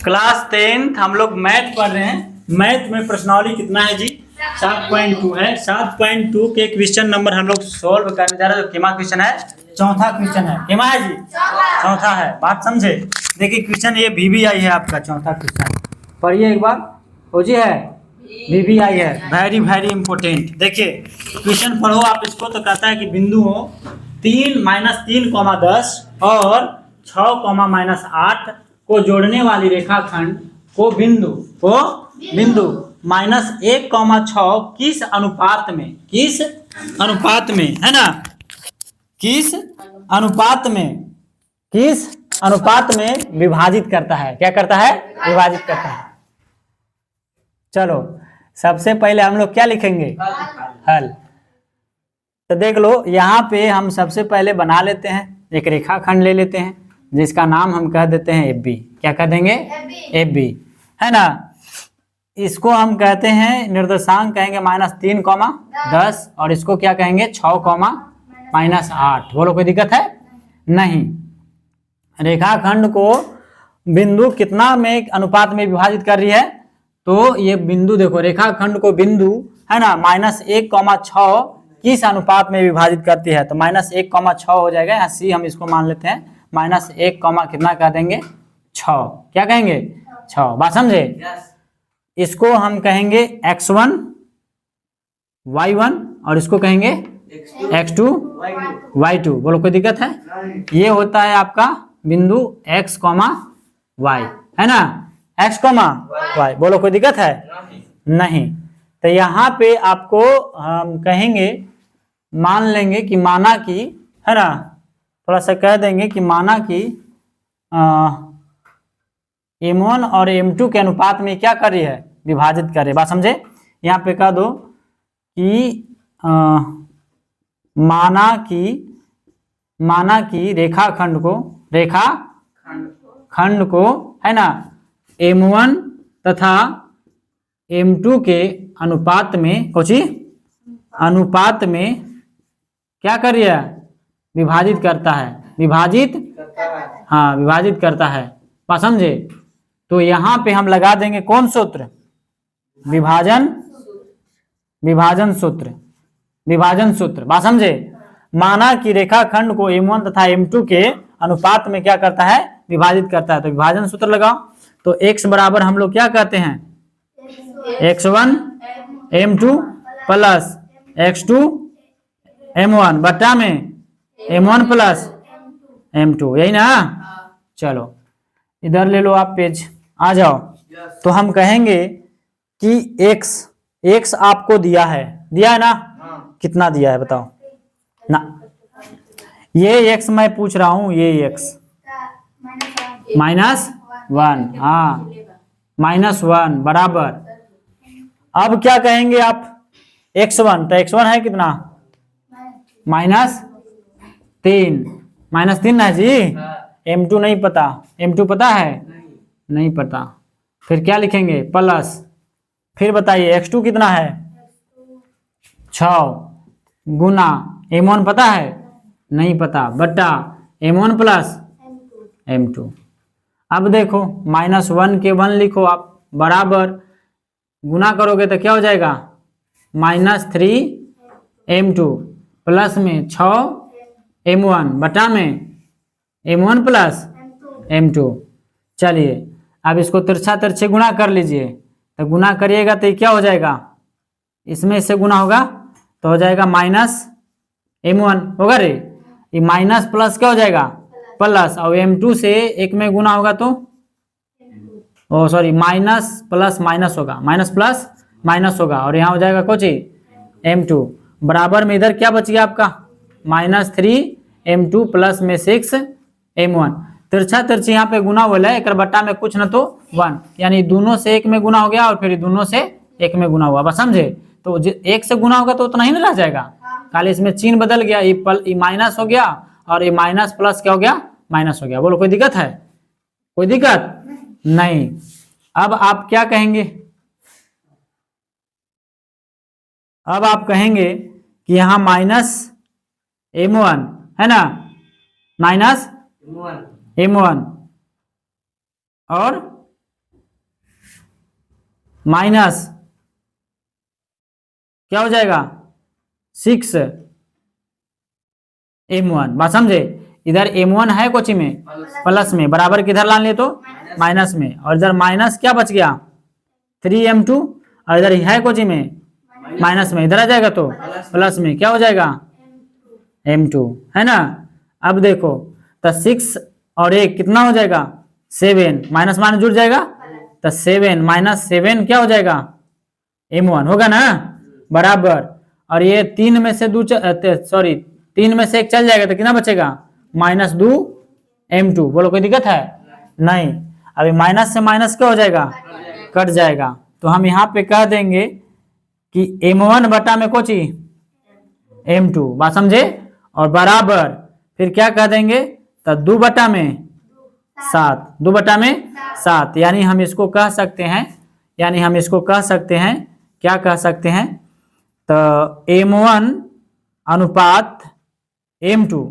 Class 10th हम लोग math पढ़ रहे हैं। मैथ में प्रश्नावली कितना है जी? 7.2 है। 7.2 के क्वेश्चन नंबर हम लोग सोल्व करने जा रहे हैं। कितना क्वेश्चन है? चौथा क्वेश्चन है। कितना है जी? चौथा है। बात समझे? देखिए क्वेश्चन ये VBI है आपका चौथा क्वेश्चन। पढ़िए एक बार। हो जी है VBI है, वेरी वेरी इंपॉर्टेंट। देखिए क्वेश्चन पढ़ो आप इसको। तो कहता है कि बिंदुओं 3 -3, 10 और 6, -8 को जोड़ने वाली रेखाखंड को बिंदु -1, 6 किस अनुपात में है ना, किस अनुपात में विभाजित करता है? क्या करता है? विभाजित करता है। चलो सबसे पहले हम लोग क्या लिखेंगे? हल। तो देख लो यहाँ पे हम सबसे पहले बना लेते हैं, एक रेखाखंड ले लेते हैं जिसका नाम हम कह देते हैं AB। क्या कह देंगे? AB है ना। इसको हम कहते हैं निर्देशांक कहेंगे -3, 10 और इसको क्या कहेंगे? 6, -8। बोलो कोई दिक्कत है? नहीं। रेखाखंड को बिंदु कितना में अनुपात में विभाजित कर रही है? तो ये बिंदु देखो, रेखाखंड को बिंदु है ना -1, 6 किस अनुपात में विभाजित करती है? तो -1, 6 हो जाएगा। यहाँ C हम इसको मान लेते हैं। -1, कितना कह देंगे? 6। क्या कहेंगे? 6। बात समझे? इसको हम कहेंगे X1, Y1 और इसको कहेंगे X2, Y2। बोलो कोई दिक्कत है? ये होता है आपका बिंदु X, Y है ना, X, Y। बोलो कोई दिक्कत है? नहीं। तो यहाँ पे आपको हम कहेंगे, मान लेंगे कि माना कि है ना, थोड़ा सा कह देंगे कि माना कि M1 और M2 के अनुपात में क्या कर रही है? विभाजित कर रही है। बात समझे? यहाँ पे कह दो कि माना कि रेखाखंड को है ना M1 तथा M2 के अनुपात में क्या कर रही है? विभाजित करता है। विभाजित करता है। बात समझे? तो यहाँ पे हम लगा देंगे कौन सूत्र? विभाजन सूत्र। बात समझे? माना कि रेखाखंड को M1 तथा M2 के अनुपात में क्या करता है? विभाजित करता है। तो विभाजन सूत्र लगाओ। तो X बराबर हम लोग क्या कहते हैं? X1 M2 plus X2 M1 बट्टा में M1 प्लस M2, यही ना। चलो इधर ले लो आप पेज, आ जाओ। तो हम कहेंगे कि X आपको दिया है ना? कितना दिया है बताओ ना। ये X मैं पूछ रहा हूं, ये X -1, हाँ -1 बराबर। अब क्या कहेंगे आप? X1, तो X1 है कितना? -3 है जी। M2 नहीं पता। M2 पता है? नहीं पता। फिर क्या लिखेंगे? प्लस। फिर बताइए X2 कितना है? 6 गुना M1 पता है? नहीं पता, बट्टा M1 प्लस M2। अब देखो -1 के 1 लिखो आप, बराबर गुना करोगे तो क्या हो जाएगा? -3 M2 प्लस में 6 M1 बटा में M1 प्लस M2। चलिए अब इसको तिरछे गुणा कर लीजिए। तो गुना करिएगा तो ये क्या हो जाएगा? इसमें से गुना होगा तो हो जाएगा -M1 होगा रे। ये माइनस प्लस क्या हो जाएगा? प्लस। और M2 से 1 में गुना होगा तो माइनस प्लस माइनस होगा, माइनस प्लस माइनस होगा। और यहाँ हो जाएगा कुछ M2 बराबर में इधर क्या बच गया आपका? -3 M2 प्लस में 6 M1। तिरछी यहाँ पे गुना बोला है, एक बट्टा में कुछ न तो 1, यानी दोनों से 1 में गुना हो गया और फिर दोनों से 1 में गुना हुआ। बस समझे? तो 1 से गुना होगा तो उतना ही ना रह जाएगा, खाली इसमें चिन्ह बदल गया। ये माइनस हो गया और ये माइनस प्लस क्या हो गया? माइनस हो गया। बोलो कोई दिक्कत है? कोई दिक्कत नहीं। अब आप क्या कहेंगे? अब आप कहेंगे कि यहाँ -M1 है ना, -M1 और माइनस क्या हो जाएगा 6m1, बात समझे। इधर m1 है कोची में प्लस में, बराबर किधर ला ले तो माइनस में, और इधर माइनस क्या बच गया 3m2, और इधर है कोची में माइनस में, इधर आ जाएगा तो प्लस में क्या हो जाएगा m2, है ना। अब देखो तो 6 और 1 कितना हो जाएगा 7, माइनस माइनस जुड़ जाएगा तो 7 माइनस 7 क्या हो जाएगा m1 होगा ना, बराबर। और ये 3 में से 3 में से 1 चल जाएगा तो कितना बचेगा -2m2। बोलो कोई दिक्कत है नहीं। अभी माइनस से माइनस क्या हो जाएगा कट जाएगा, तो हम यहाँ पे कह देंगे कि m1 बटा में कोची m2, बात समझे, और बराबर फिर क्या कह देंगे तो 2 बटा में 7, यानी हम इसको कह सकते हैं, क्या कह सकते हैं तो m1 अनुपात m2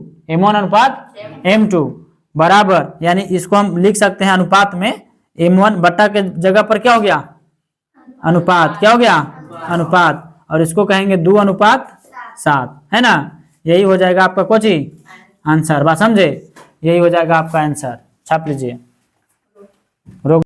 बराबर, यानी इसको हम लिख सकते हैं अनुपात में m1 बटा के जगह पर क्या हो गया अनुपात, क्या हो गया अनुपात, और इसको कहेंगे 2:7, है ना। यही हो जाएगा आपका कोची आंसर, बात समझे, यही हो जाएगा आपका आंसर, छाप लीजिए।